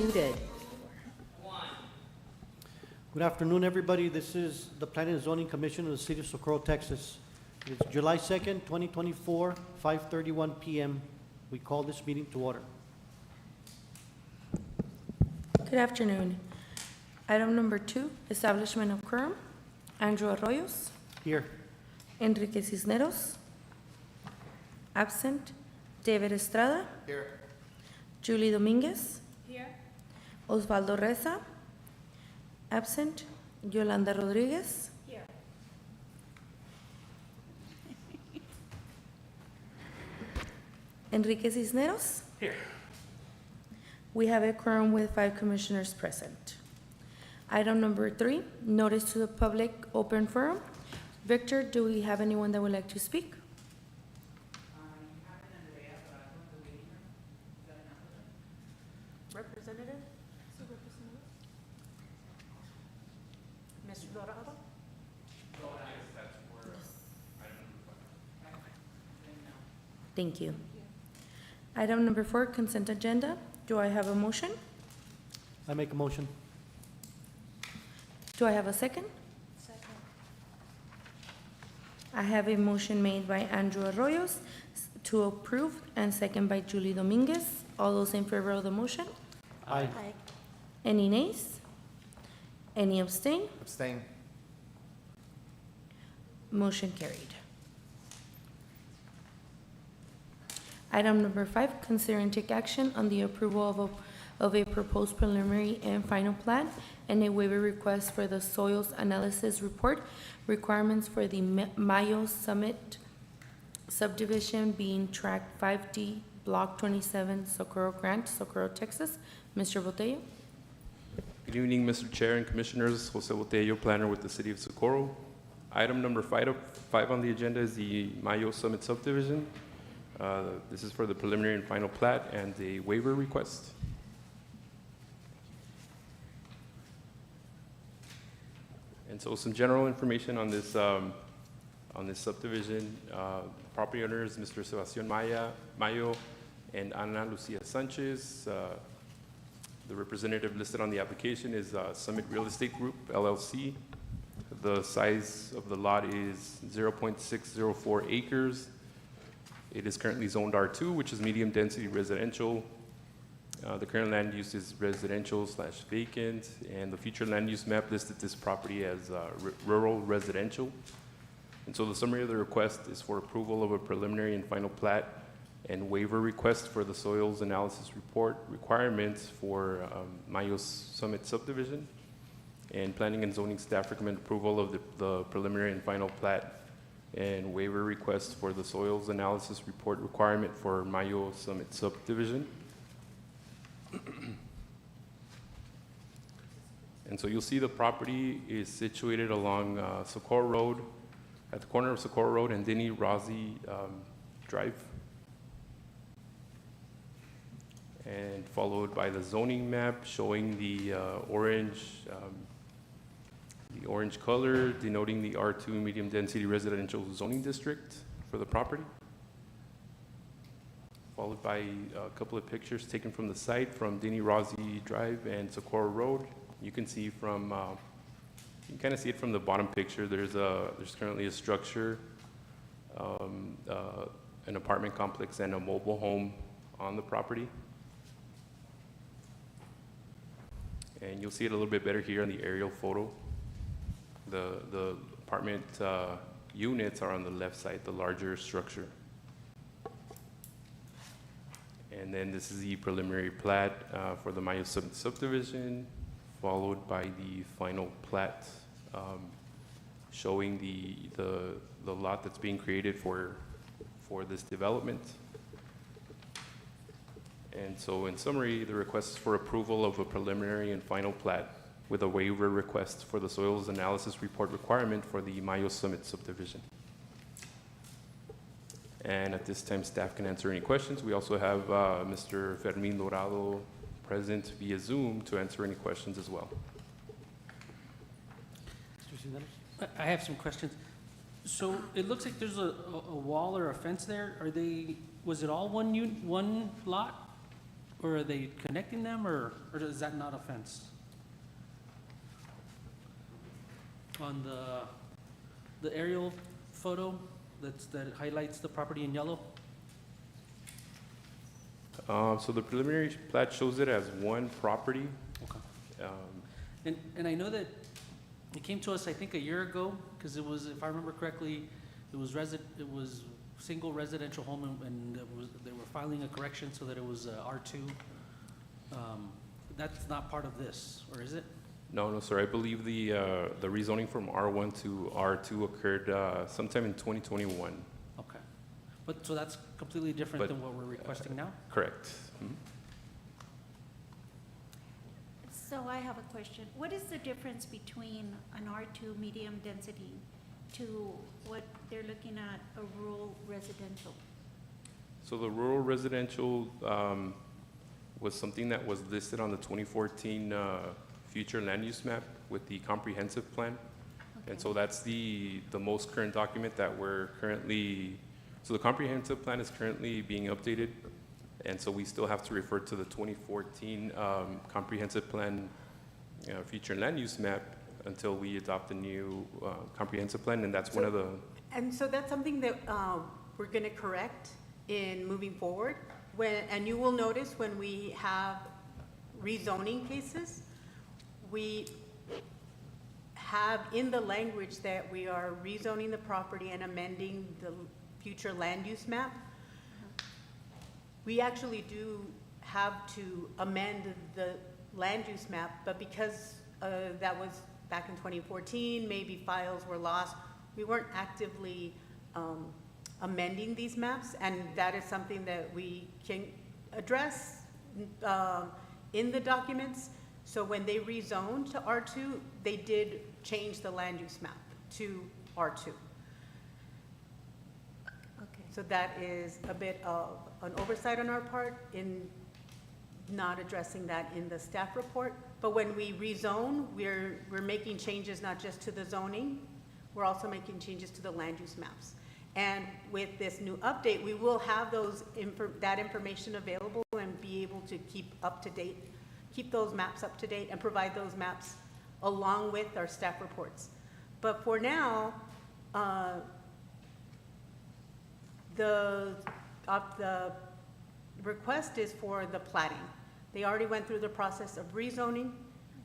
muted. Good afternoon, everybody. This is the Planning and Zoning Commission of the City of Socorro, Texas. It's July 2nd, 2024, 5:31 p.m. We call this meeting to order. Good afternoon. Item number 2, establishment of quorum. Andrew Arroyos, Here. Enrique Cisneros, absent. David Estrada. Here. Julie Dominguez, Here. Osvaldo Reza, absent. Yolanda Rodriguez, Here. Enrique Cisneros. Here. We have a quorum with 5 commissioners present. Item number 3, notice to the public open forum. Victor, do we have anyone that would like to speak? Representative? Mr. Dorado? Thank you. Item number 4, consent agenda. Do I have a motion? I make a motion. Do I have a second? Second. I have a motion made by Andrew Arroyos to approve and second by Julie Dominguez. All those in favor of the motion? Aye. Any nays? Any abstain? Abstain. Motion carried. Item number 5, consider and take action on the approval of a proposed preliminary and final plan and a waiver request for the soils analysis report requirements for the Mayo Summit subdivision being track 5D, Block 27, Socorro Grant, Socorro, Texas. Mr. Botello? Good evening, Mr. Chair and Commissioners. Jose Botello, planner with the City of Socorro. Item number 5 on the agenda is the Mayo Summit subdivision. This is for the preliminary and final plat and a waiver request. And so some general information on this subdivision. Property owners, Mr. Sebastián Mayo and Ana Lucia Sanchez. The representative listed on the application is Summit Real Estate Group, LLC. The size of the lot is 0.604 acres. It is currently zoned R2, which is medium-density residential. The current land use is residential/vacant, and the future land use map listed this property as rural residential. And so the summary of the request is for approval of a preliminary and final plat and waiver request for the soils analysis report requirements for Mayo Summit subdivision. And planning and zoning staff recommend approval of the preliminary and final plat and waiver request for the soils analysis report requirement for Mayo Summit subdivision. And so you'll see the property is situated along Socorro Road, at the corner of Socorro Road and Denny Rossi Drive. And followed by the zoning map showing the orange color denoting the R2 medium density residential zoning district for the property. Followed by a couple of pictures taken from the site from Denny Rossi Drive and Socorro Road. You can see from, you can kind of see it from the bottom picture. There's currently a structure, an apartment complex and a mobile home on the property. And you'll see it a little bit better here on the aerial photo. The apartment units are on the left side, the larger structure. And then this is the preliminary plat for the Mayo Summit subdivision, followed by the final plat showing the lot that's being created for this development. And so in summary, the request is for approval of a preliminary and final plat with a waiver request for the soils analysis report requirement for the Mayo Summit subdivision. And at this time, staff can answer any questions. We also have Mr. Fermin Dorado present via Zoom to answer any questions as well. Mr. Cisneros? I have some questions. So it looks like there's a wall or a fence there. Was it all one lot? Or are they connecting them, or is that not a fence? On the aerial photo that highlights the property in yellow? So the preliminary plat shows it as one property. Okay. Um, And I know that it came to us, I think, a year ago, because it was, if I remember correctly, it was single residential home, and they were filing a correction so that it was R2. That's not part of this, or is it? No, sir. I believe the rezoning from R1 to R2 occurred sometime in 2021. Okay. But, so that's completely different But, than what we're requesting now? Correct. Mhm. So I have a question. What is the difference between an R2 medium density to what they're looking at, a rural residential? So the rural residential was something that was listed on the 2014 future land use map with the comprehensive plan. And so that's the most current document that we're currently, so the comprehensive plan is currently being updated. And so we still have to refer to the 2014 comprehensive plan future land use map until we adopt the new comprehensive plan. And that's one of the, And so that's something that we're going to correct in moving forward. And you will notice when we have rezoning cases, we have in the language that we are rezoning the property and amending the future land use map. We actually do have to amend the land use map, but because that was back in 2014, maybe files were lost, we weren't actively amending these maps, and that is something that we can address in the documents. So when they rezoned to R2, they did change the land use map to R2. Okay. So that is a bit of an oversight on our part in not addressing that in the staff report. But when we rezone, we're making changes not just to the zoning, we're also making changes to the land use maps. And with this new update, we will have that information available and be able to keep those maps up to date and provide those maps along with our staff reports. But for now, the request is for the plating. They already went through the process of rezoning.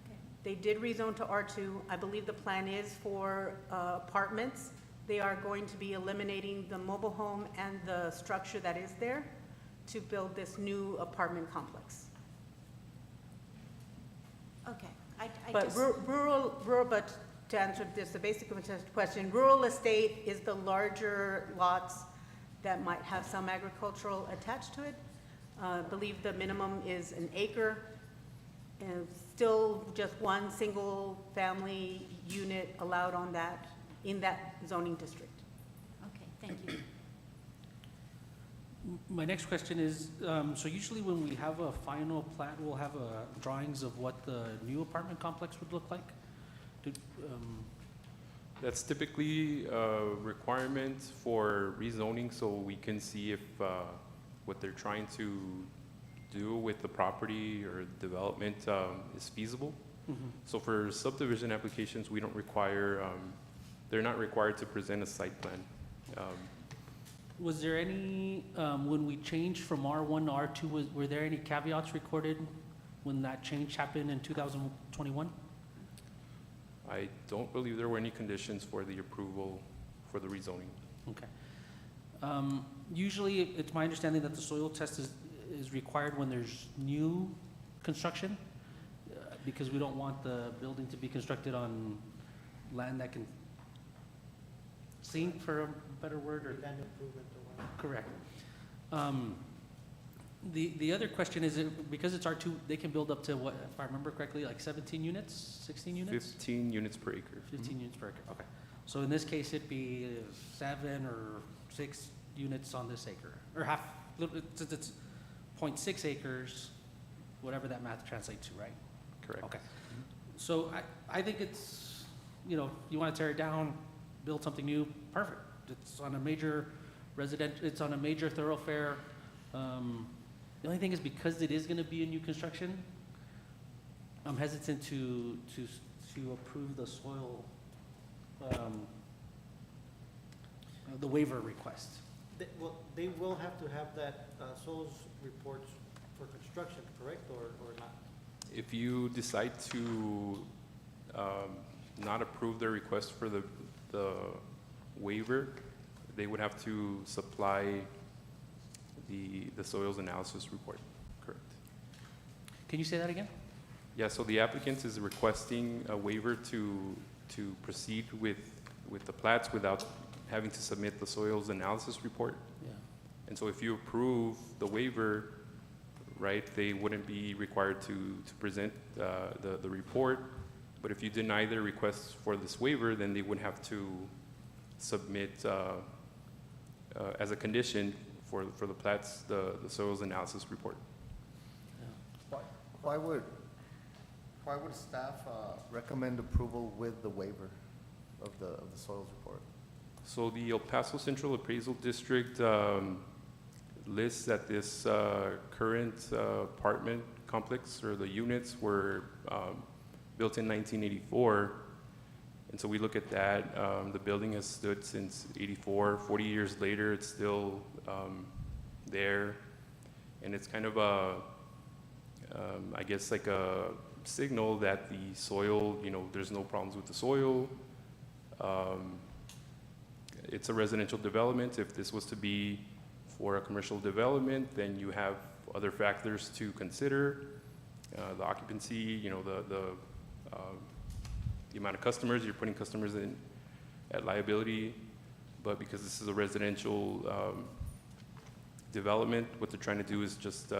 Okay. They did rezone to R2. I believe the plan is for apartments. They are going to be eliminating the mobile home and the structure that is there to build this new apartment complex. Okay. I But just, rural, but to answer this, the basic question, rural estate is the larger lots that might have some agricultural attached to it. I believe the minimum is an acre, and still just one single family unit allowed on that, in that zoning district. okay, thank you. My next question is, so usually when we have a final plat, we'll have drawings of what the new apartment complex would look like? that's typically a requirement for rezoning, so we can see if what they're trying to do with the property or development is feasible. Mhm. So for subdivision applications, we don't require, they're not required to present a site plan. Was there any, when we changed from R1 to R2, were there any caveats recorded when that change happened in 2021? I don't believe there were any conditions for the approval for the rezoning. Okay. Usually, it's my understanding that the soil test is required when there's new construction, because we don't want the building to be constructed on land that can sink, for a better word, or Land improvement or whatever. correct. The other question is, because it's R2, they can build up to what, if I remember correctly, like 17 units, 16 units? 15 units per acre. 15 units per acre, okay. So in this case, it'd be 7 or 6 units on this acre, or half, since it's 0.6 acres, whatever that math translates to, right? Correct. Okay. So I think it's, you want to tear it down, build something new, perfect. It's on a major it's on a major thoroughfare. The only thing is because it is gonna be a new construction, I'm hesitant to approve the soil, the waiver request. They will have to have that, soils reports for construction, correct, or not? If you decide to not approve their request for the waiver, they would have to supply the soils analysis report, correct? Can you say that again? Yeah, so the applicant is requesting a waiver to proceed with the plats without having to submit the soils analysis report. Yeah. And so if you approve the waiver, right, they wouldn't be required to present the report. But if you deny their request for this waiver, then they would have to submit as a condition for the plats, the soils analysis report. Why would staff recommend approval with the waiver of the soils report? So the El Paso Central Appraisal District lists that this current apartment complex, or the units, were built in 1984. And so we look at that. The building has stood since 84. 40 years later, it's still there. And it's kind of I guess like a signal that the soil, there's no problems with the soil. It's a residential development. If this was to be for a commercial development, then you have other factors to consider. The occupancy, the amount of customers, you're putting customers in at liability. But because this is a residential development, what they're trying to do is just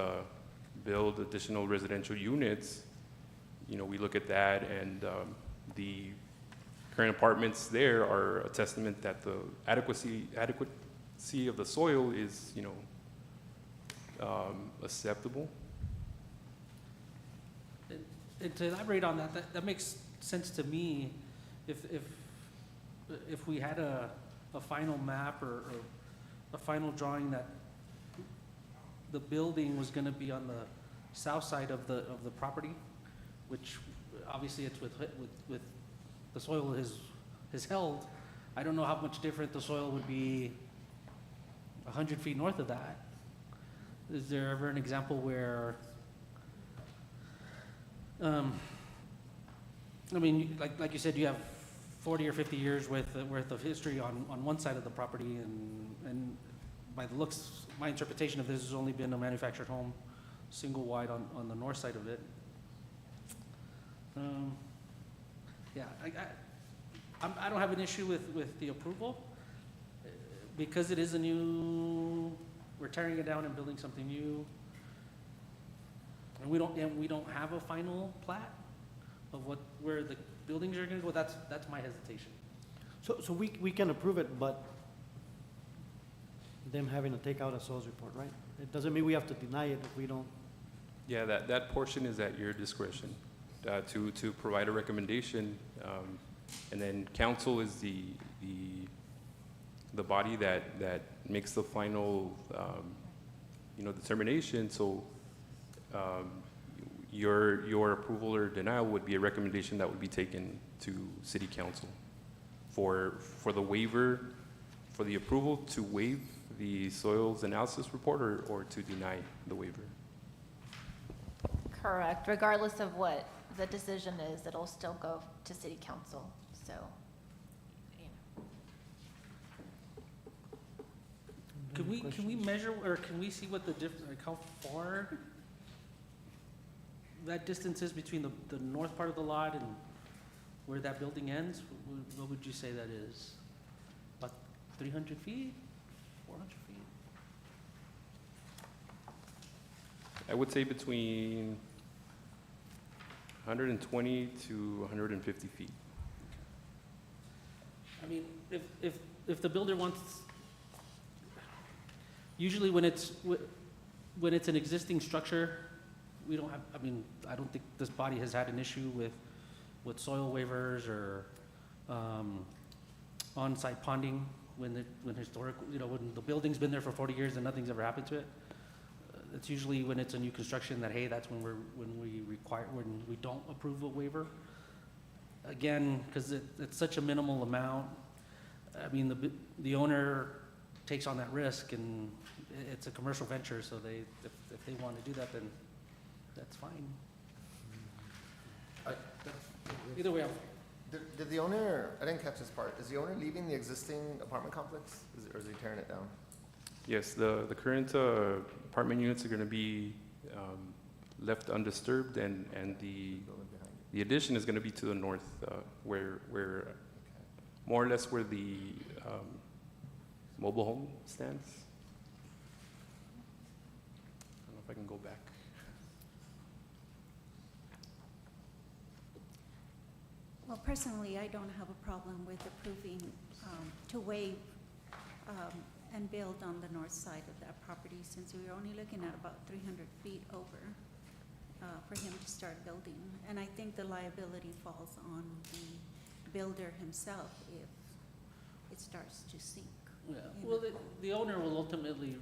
build additional residential units. We look at that, and the current apartments there are a testament that the adequacy of the soil is, acceptable. And to elaborate on that makes sense to me. If we had a final map or a final drawing that the building was gonna be on the south side of the property, which obviously it's with the soil is held, I don't know how much different the soil would be 100 feet north of that. Is there ever an example where, like you said, you have 40 or 50 years worth of history on one side of the property, and by the looks, my interpretation of this has only been a manufactured home, single wide on the north side of it. Yeah, I don't have an issue with the approval, because it is we're tearing it down and building something new. And we don't have a final plat of where the buildings are gonna go. That's my hesitation. So we can approve it, but them having to take out a soils report, right? It doesn't mean we have to deny it if we don't. Yeah, that portion is at your discretion to provide a recommendation. And then council is the body that makes the final, determination. So your approval or denial would be a recommendation that would be taken to city council for the waiver, for the approval to waive the soils analysis report, or to deny the waiver. Correct. Regardless of what the decision is, it'll still go to city council, so. Can we measure, or can we see what how far that distance is between the north part of the lot and where that building ends? What would you say that is? About 300 feet, 400 feet? I would say between 120 to 150 feet. I mean, if the builder wants, usually when it's an existing structure, we don't have, I don't think this body has had an issue with soil waivers or on-site ponding when historic, when the building's been there for 40 years and nothing's ever happened to it. It's usually when it's a new construction that, hey, that's when when we don't approve a waiver. Again, because it's such a minimal amount, I mean, the owner takes on that risk, and it's a commercial venture, so if they want to do that, then that's fine. Either way, Did the owner, I didn't catch this part, is the owner leaving the existing apartment complex, or is he tearing it down? Yes, the current apartment units are going to be left undisturbed, and the Building behind it? the addition is going to be to the north, where more or less where the mobile home stands. I don't know if I can go back. Well, personally, I don't have a problem with approving to waive and build on the north side of that property, since we were only looking at about 300 feet over for him to start building. And I think the liability falls on the builder himself if it starts to sink. Yeah, well, the owner will ultimately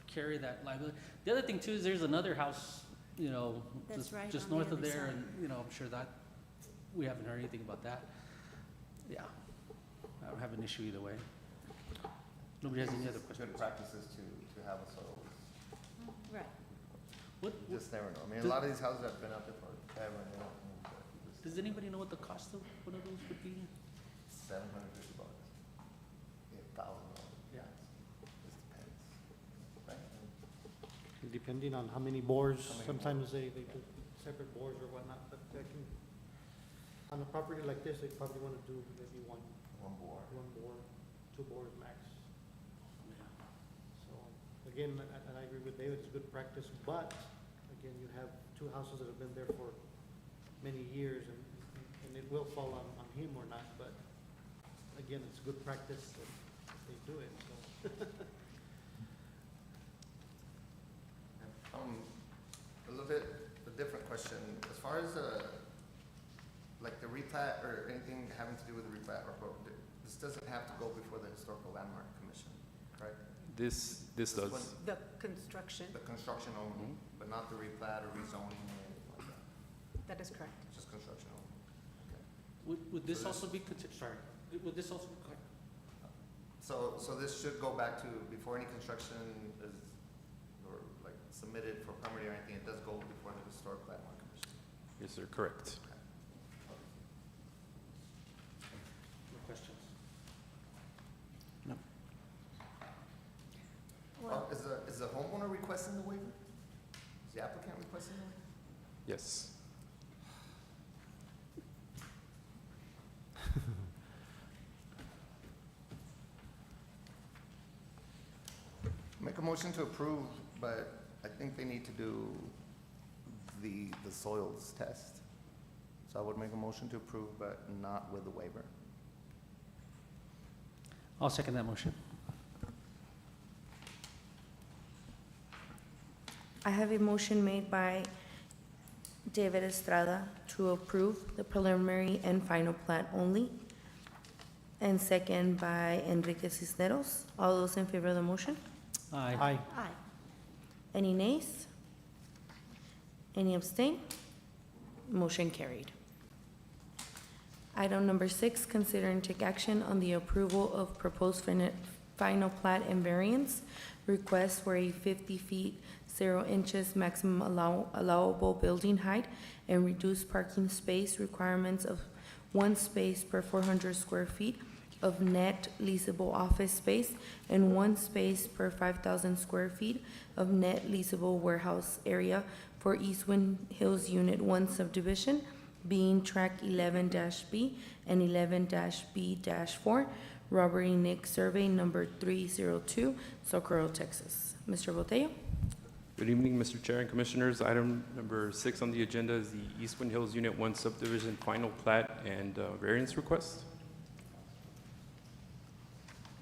carry that liability. The other thing too is there's another house, you know, That's right, just on the north of other there, side. and, you know, I'm sure that, we haven't heard anything about that. Yeah, I don't have an issue either way. Nobody has any other questions? Good practices to have a soil. Right. What, You just never know. I mean, a lot of these houses have been out there forever, and they don't, does anybody know what the cost of one of those would be? $750. $1,000. Yeah. Just depends. Right? Depending on how many bores, How many sometimes they do separate bores or whatnot, but they can, on a property like this, they probably want to do maybe one bore, 2 bores max. So, again, and I agree with David, it's good practice, but, again, you have 2 houses that have been there for many years, and it will fall on him or not, but, again, it's good practice that they do it, so. A little bit a different question. As far as like the replat or anything having to do with the replat, or this doesn't have to go before the Historical Landmark Commission, correct? This This does. one- The construction, The construction only, but not the replat or rezoning or anything like that, that is correct. just construction only. Would this So also be, sorry, would this also, So this should go back to, before any construction is, or like submitted for permitting or anything, it does go before the Historic Landmark Commission. Yes, sir, correct. no questions? Well, Is the homeowner requesting the waiver? Is the applicant requesting the waiver? Yes. Make a motion to approve, but I think they need to do the soils test. So I would make a motion to approve, but not with the waiver. I'll second that motion. I have a motion made by David Estrada to approve the preliminary and final plat only, and second by Enrique Cisneros. All those in favor of the motion? Aye. Aye. aye. Any nays? Any abstain? Motion carried. Item number 6, consider and take action on the approval of proposed final plat and variance request for a 50 feet, 0 inches maximum allowable building height and reduced parking space requirements of 1 space per 400 square feet of net leasable office space and 1 space per 5,000 square feet of net leasable warehouse area for Eastwind Hills Unit 1 subdivision, being track 11-B and 11-B-4, Robert E. Nick Survey Number 302, Socorro, Texas. Mr. Botello? Good evening, Mr. Chair and Commissioners. Item number 6 on the agenda is the Eastwind Hills Unit 1 subdivision final plat and variance request.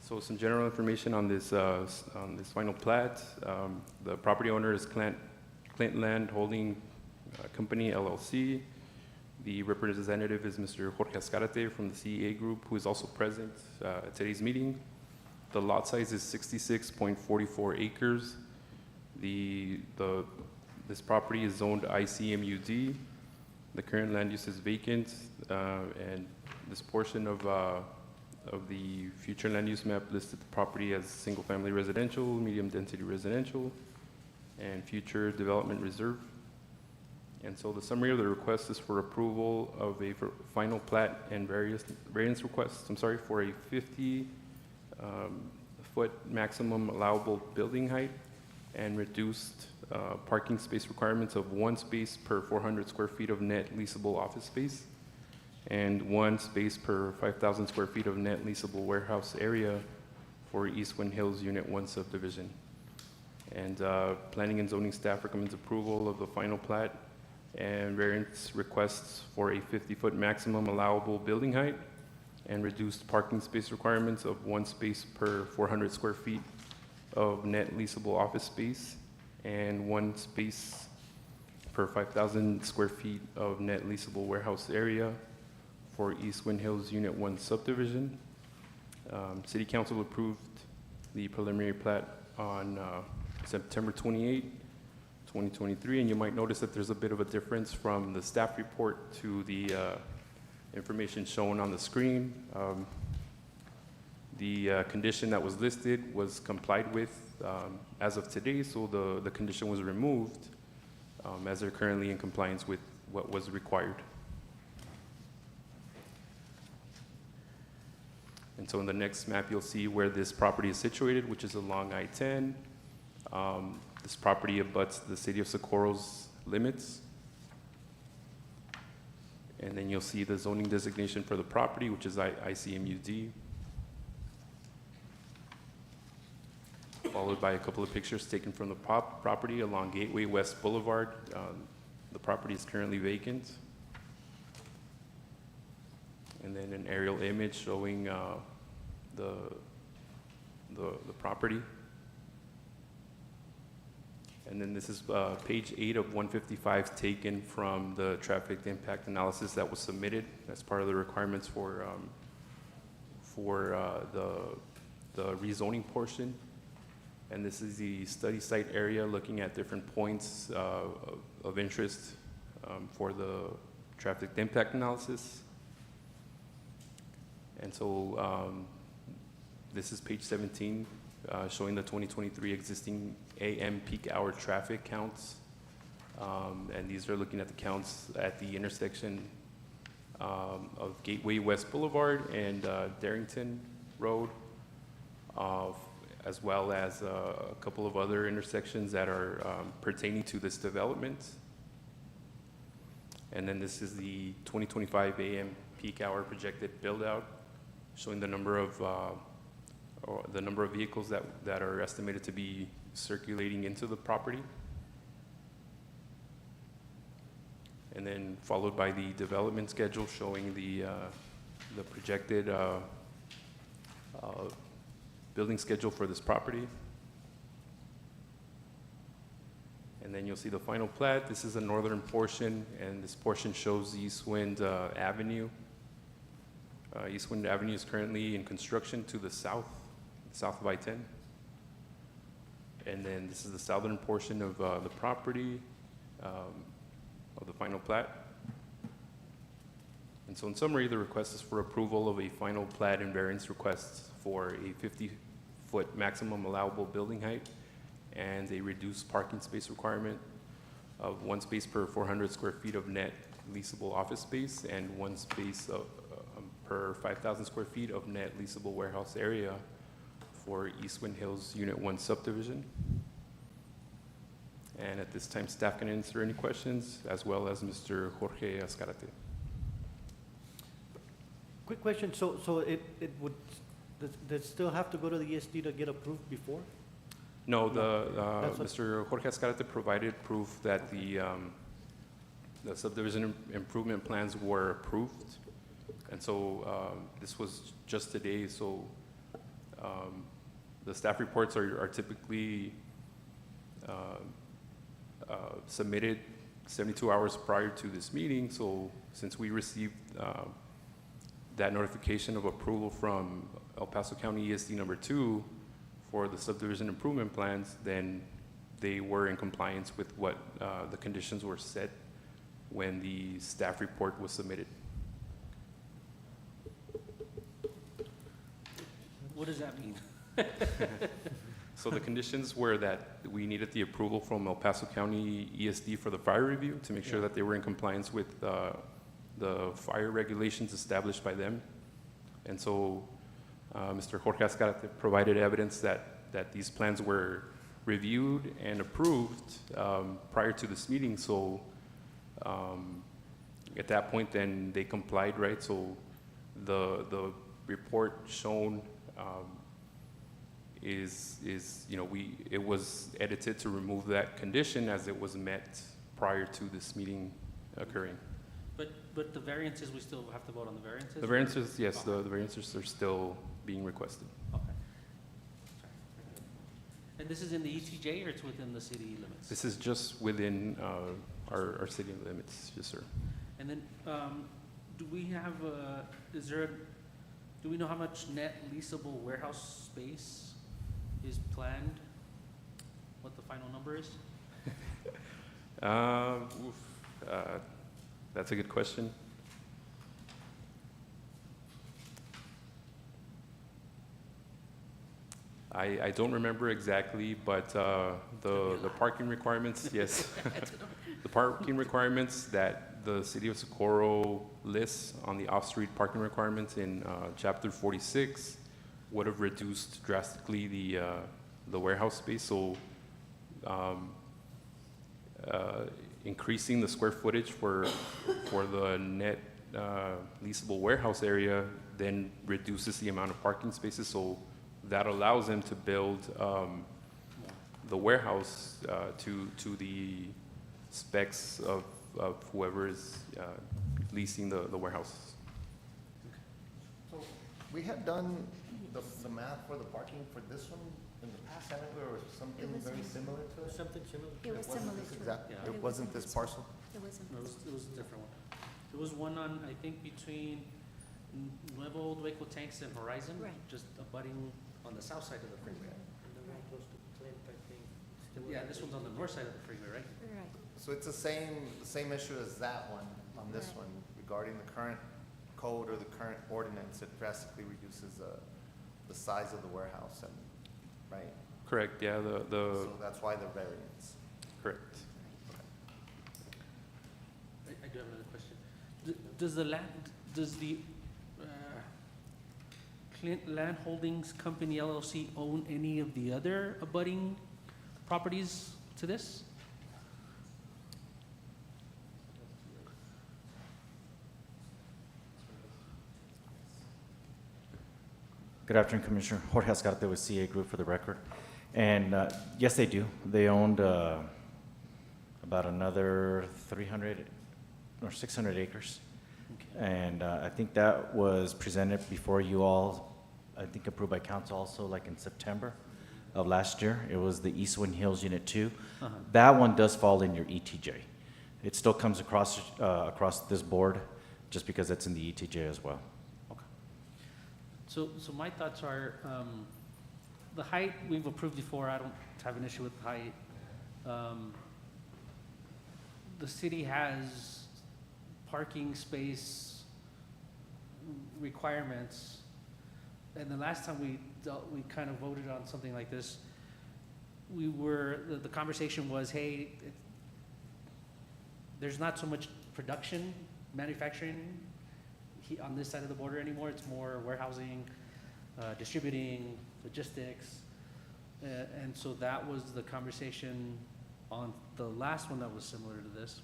So some general information on this final plat. The property owner is Clint Land Holding Company LLC. The representative is Mr. Jorge Escarate from the CEA Group, who is also present at today's meeting. The lot size is 66.44 acres. This property is zoned ICMUD. The current land use is vacant, and this portion of the future land use map listed the property as single-family residential, medium-density residential, and future development reserve. And so the summary of the request is for approval of a final plat and variance request, for a 50-foot maximum allowable building height and reduced parking space requirements of 1 space per 400 square feet of net leasable office space and 1 space per 5,000 square feet of net leasable warehouse area for East Wind Hills Unit 1 subdivision. And Planning and Zoning staff recommends approval of the final plat and variance requests for a 50-foot maximum allowable building height and reduced parking space requirements of 1 space per 400 square feet of net leasable office space and 1 space per 5,000 square feet of net leasable warehouse area for East Wind Hills Unit 1 subdivision. City Council approved the preliminary plat on September 28, 2023, and you might notice that there's a bit of a difference from the staff report to the information shown on the screen. The condition that was listed was complied with as of today, so the condition was removed as they're currently in compliance with what was required. And so in the next map, you'll see where this property is situated, which is along I-10. This property abuts the city of Socorro's limits. And then you'll see the zoning designation for the property, which is ICMUD. Followed by a couple of pictures taken from the property along Gateway West Boulevard. The property is currently vacant. And then an aerial image showing the property. And then this is page 8 of 155 taken from the traffic impact analysis that was submitted as part of the requirements for the rezoning portion. And this is the study site area looking at different points of interest for the traffic impact analysis. And so this is page 17, showing the 2023 existing AM peak hour traffic counts. And these are looking at the counts at the intersection of Gateway West Boulevard and Darrington Road, as well as a couple of other intersections that are pertaining to this development. And then this is the 2025 AM peak hour projected build-out, showing the number of vehicles that are estimated to be circulating into the property. And then followed by the development schedule showing the projected building schedule for this property. And then you'll see the final plat. This is the northern portion, and this portion shows East Wind Avenue. East Wind Avenue is currently in construction to the south of I-10. And then this is the southern portion of the property of the final plat. And so in summary, the request is for approval of a final plat and variance request for a 50-foot maximum allowable building height and a reduced parking space requirement of 1 space per 400 square feet of net leasable office space and 1 space per 5,000 square feet of net leasable warehouse area for East Wind Hills Unit 1 subdivision. And at this time, staff can answer any questions, as well as Mr. Jorge Azcarate. Quick question, so it would, does it still have to go to the ESD to get approved before? No, That's what- Mr. Jorge Azcarate provided proof that the subdivision improvement plans were approved. And so this was just today, so the staff reports are typically submitted 72 hours prior to this meeting. So since we received that notification of approval from El Paso County ESD number 2 for the subdivision improvement plans, then they were in compliance with what the conditions were set when the staff report was submitted. What does that mean? So the conditions were that we needed the approval from El Paso County ESD for the fire review to make sure that they were in compliance with the fire regulations established by them. And so Mr. Jorge Azcárate provided evidence that these plans were reviewed and approved prior to this meeting. So at that point, then they complied, right? So the report shown is, you know, it was edited to remove that condition as it was met prior to this meeting occurring. But the variances, we still have to vote on the variances? The variances, yes, the variances are still being requested. Okay. Sorry. And this is in the ETJ or it's within the city limits? This is just within our city limits, yes, sir. And then, do we have, do we know how much net leasable warehouse space is planned? What the final number is? That's a good question. I don't remember exactly, but the parking requirements, yes. The parking requirements that the city of Socorro lists on the off-street parking requirements in chapter 46 would have reduced drastically the warehouse space. So increasing the square footage for the net leasable warehouse area then reduces the amount of parking spaces. So that allows them to build the warehouse to the specs of whoever is leasing the warehouse. So we had done the math for the parking for this one in the past, haven't we, or something It was very similar. similar to it? Something similar? It was wasn't similar this to. exact- Yeah. It wasn't this parcel? It wasn't. No, it was a different one. It was one on, I think, between Nuevo Old Waco Tanks and Horizon. Right. Just abutting on the south side of the freeway. And then one close to Clint, I think. Still Yeah, in this the- one's on the north side of the freeway, right? Right. So it's the same issue as that one on this Right. one regarding the current code or the current ordinance. It drastically reduces the size of the warehouse and, right? Correct, yeah, So that's why the variance. correct. I do have another question. Does the Clint Land Holdings Company LLC own any of the other abutting properties to this? Good afternoon, Commissioner. Jorge Azcárate with CA Group for the record. And yes, they do. They owned about another 300 or 600 acres. And I think that was presented before you all, I think approved by council also, like in September of last year. It was the Eastwind Hills Unit 2. Uh-huh. That one does fall in your ETJ. It still comes across this board just because it's in the ETJ as well. So my thoughts are, the height we've approved before, I don't have an issue with the height. The city has parking space requirements, and the last time we kind of voted on something like this, the conversation was, hey, there's not so much production, manufacturing on this side of the border anymore. It's more warehousing, distributing, logistics. And so that was the conversation on the last one that was similar to this.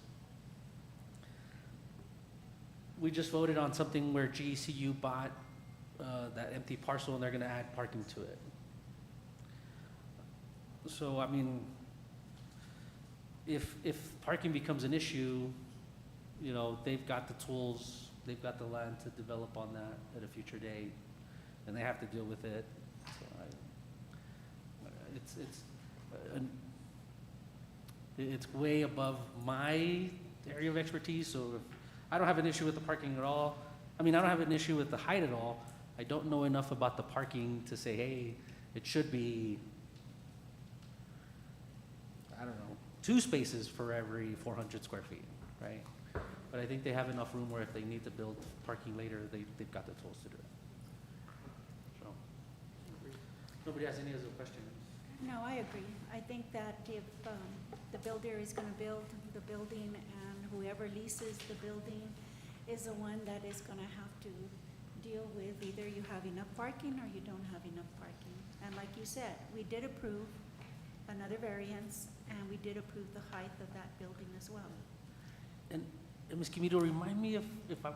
We just voted on something where GECU bought that empty parcel and they're gonna add parking to it. So, I mean, if parking becomes an issue, you know, they've got the tools, they've got the land to develop on that at a future date, and they have to deal with it. So it's way above my area of expertise, so I don't have an issue with the parking at all. I mean, I don't have an issue with the height at all. I don't know enough about the parking to say, hey, it should be 2 spaces for every 400 square feet, right? But I think they have enough room where if they need to build parking later, they've got the tools to do it. So, nobody has any other questions? No, I agree. I think that if the builder is going to build the building and whoever leases the building is the one that is going to have to deal with either you have enough parking or you don't have enough parking. And like you said, we did approve another variance and we did approve the height of that building as well. And Ms. Quimito, remind me if I'm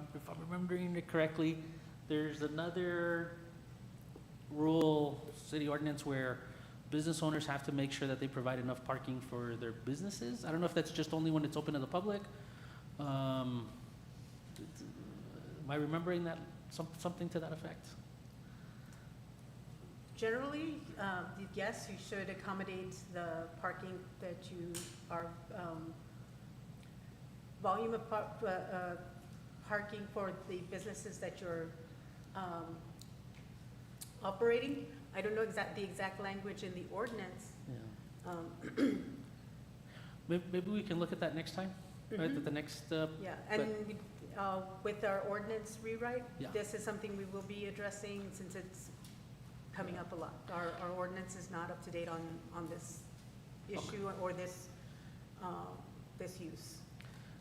remembering it correctly, there's another rural city ordinance where business owners have to make sure that they provide enough parking for their businesses. I don't know if that's just only when it's open to the public. Am I remembering that, something to that effect? Generally, yes, you should accommodate the parking that you are, volume of parking for the businesses that you're operating. I don't know the exact language in the ordinance. Yeah. Maybe we can look at that next time, right, at the next, Yeah, and with our ordinance rewrite, Yeah. this is something we will be addressing since it's coming up a lot. Our ordinance is not up to date on this issue or this, this use.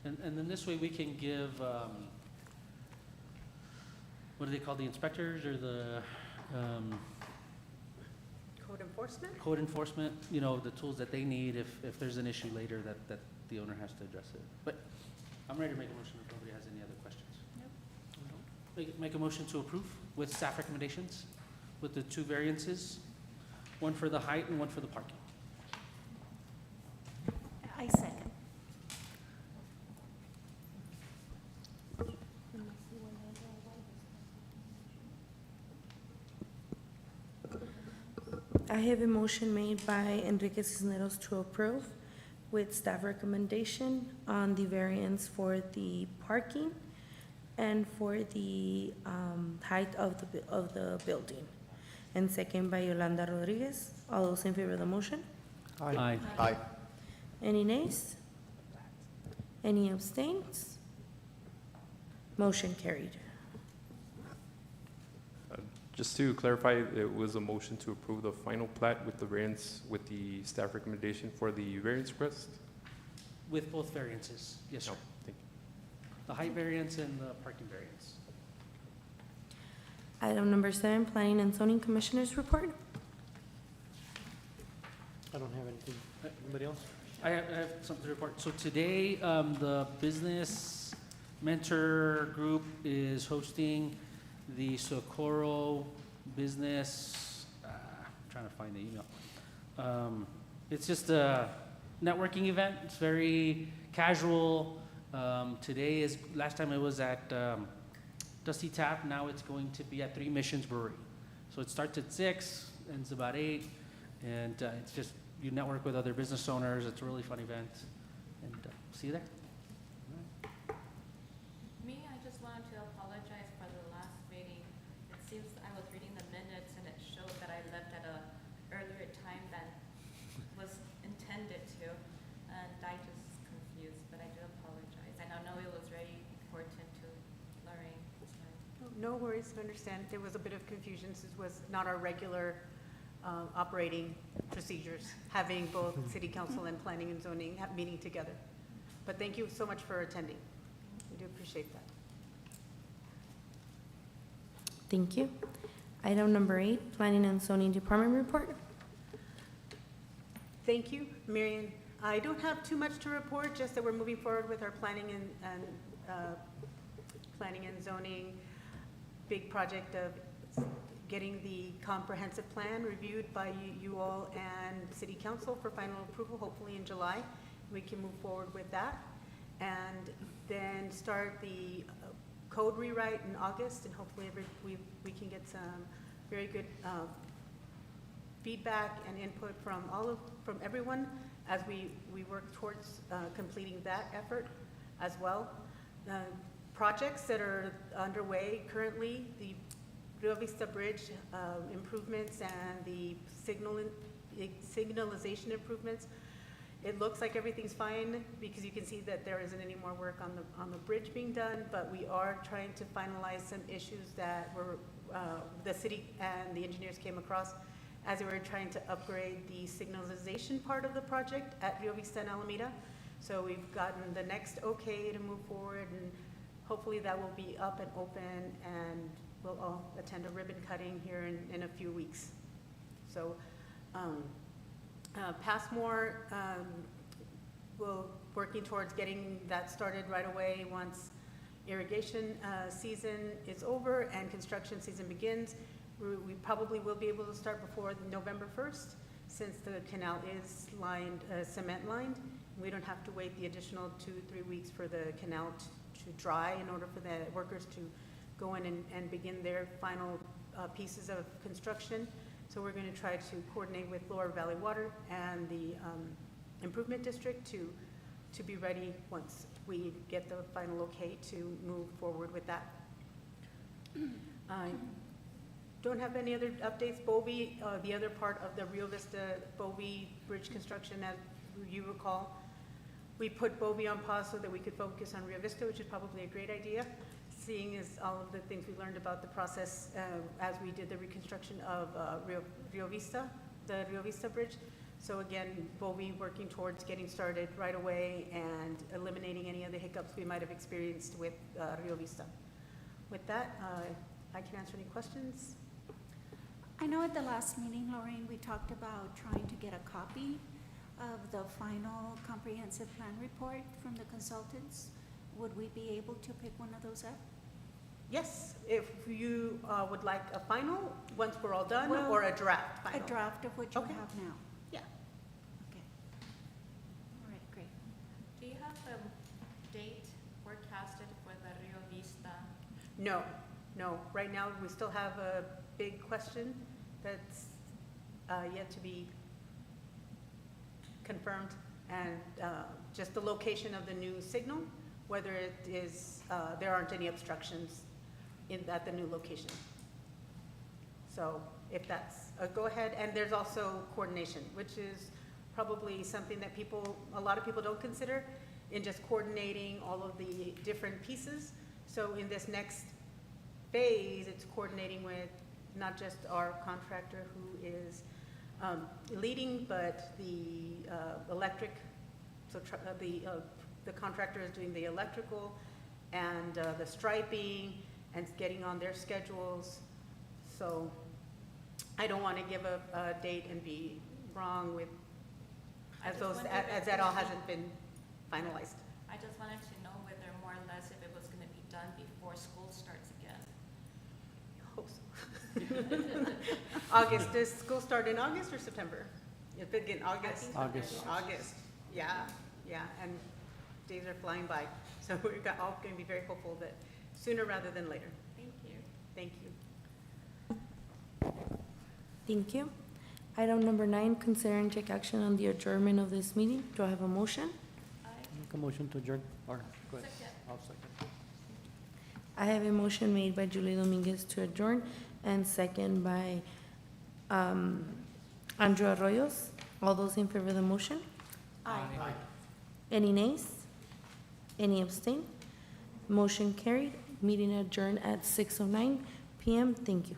and then this way we can give, what do they call the inspectors or the, Code enforcement? code enforcement, you know, the tools that they need if there's an issue later that the owner has to address it. But I'm ready to make a motion if nobody has any other questions. Make a motion to approve with staff recommendations, with the 2 variances, one for the height and one for the parking. I second. I have a motion made by Enrique Cisneros to approve with staff recommendation on the variance for the parking and for the height of the building. And second by Yolanda Rodriguez. All those in favor of the motion? Aye. Aye. Any nays? Any abstains? Motion carried. Just to clarify, it was a motion to approve the final plat with the variance, with the staff recommendation for the variance request? With both variances, yes, sir. No, thank you. The height variance and the parking variance. Item number 7, Planning and Zoning Commissioners Report. I don't have anything. Anybody else? I have something to report. So today, the Business Mentor Group is hosting the Socorro Business, I'm trying to find the email. It's just a networking event. It's very casual. Today is, last time it was at Dusty Tap, now it's going to be at 3 Missions Brewery. So it starts at 6, ends about 8, and it's just, you network with other business owners. It's a really fun event, and see you there. Me, I just wanted to apologize for the last meeting. It seems I was reading the minutes and it showed that I left at a earlier time than was intended to, and I just confused, but I do apologize. And I know it was very important to Lorraine. No worries, I understand. There was a bit of confusion. This was not our regular operating procedures, having both city council and planning and zoning meeting together. But thank you so much for attending. We do appreciate that. Thank you. Item number 8, Planning and Zoning Department Report. Thank you, Marion. I don't have too much to report, just that we're moving forward with our planning and zoning big project of getting the comprehensive plan reviewed by you all and city council for final approval, hopefully in July. We can move forward with that. And then start the code rewrite in August, and hopefully we can get some very good feedback and input from from everyone as we work towards completing that effort as well. Projects that are underway currently, the Rio Vista Bridge improvements and the signalization improvements It looks like everything's fine because you can see that there isn't any more work on the bridge being done, but we are trying to finalize some issues that were, the city and the engineers came across as they were trying to upgrade the signalization part of the project at Rio Vista and Alameda. So we've gotten the next okay to move forward, and hopefully that will be up and open, and we'll all attend a ribbon cutting here in a few weeks. So, Passmore, we're working towards getting that started right away once irrigation season is over and construction season begins. We probably will be able to start before November 1st, since the canal is lined, cement lined. We don't have to wait the additional 2-3 weeks for the canal to dry in order for the workers to go in and begin their final pieces of construction. So we're going to try to coordinate with Lower Valley Water and the Improvement District to be ready once we get the final okay to move forward with that. I don't have any other updates. Bovee, the other part of the Rio Vista Bovee Bridge construction, as you recall, we put Bovee on pause so that we could focus on Rio Vista, which is probably a great idea, seeing as all of the things we learned about the process as we did the reconstruction of Rio Vista, the Rio Vista Bridge. So again, Bovee working towards getting started right away and eliminating any of the hiccups we might have experienced with Rio Vista. With that, I can answer any questions. I know at the last meeting, Lorraine, we talked about trying to get a copy of the final comprehensive plan report from the consultants. Would we be able to pick one of those up? Yes, if you would like a final, once we're all done, Well, or a draft final? A draft of what you Okay. have now? Yeah. Okay. All right, great. Do you have a date forecasted for the Rio Vista? No, no. Right now, we still have a big question that's yet to be confirmed, and just the location of the new signal, whether it is, there aren't any obstructions at the new location. So if that's a go-ahead, and there's also coordination, which is probably something that a lot of people don't consider in just coordinating all of the different pieces. So in this next phase, it's coordinating with not just our contractor who is leading, but the electric, so the contractor is doing the electrical and the striping and getting on their schedules. So I don't want to give a date and be wrong with, I as just those, wondered as if that it all was- hasn't been finalized. I just wanted to know whether more or less if it was gonna be done before school starts again. Hope so. August, does school start in August or September? If it in August? August. August, yeah, and days are flying by. So we're all going to be very hopeful that sooner rather than later. Thank you. Thank you. Thank you. Item number 9, consider and take action on the adjournment of this meeting. Do I have a motion? Make a motion to adjourn, or, go ahead. Second. I'll second. I have a motion made by Julie Dominguez to adjourn and second by Andrew Arroyos. All those in favor of the motion? Aye. Any nays? Any abstain? Motion carried. Meeting adjourned at 6:09 PM. Thank you.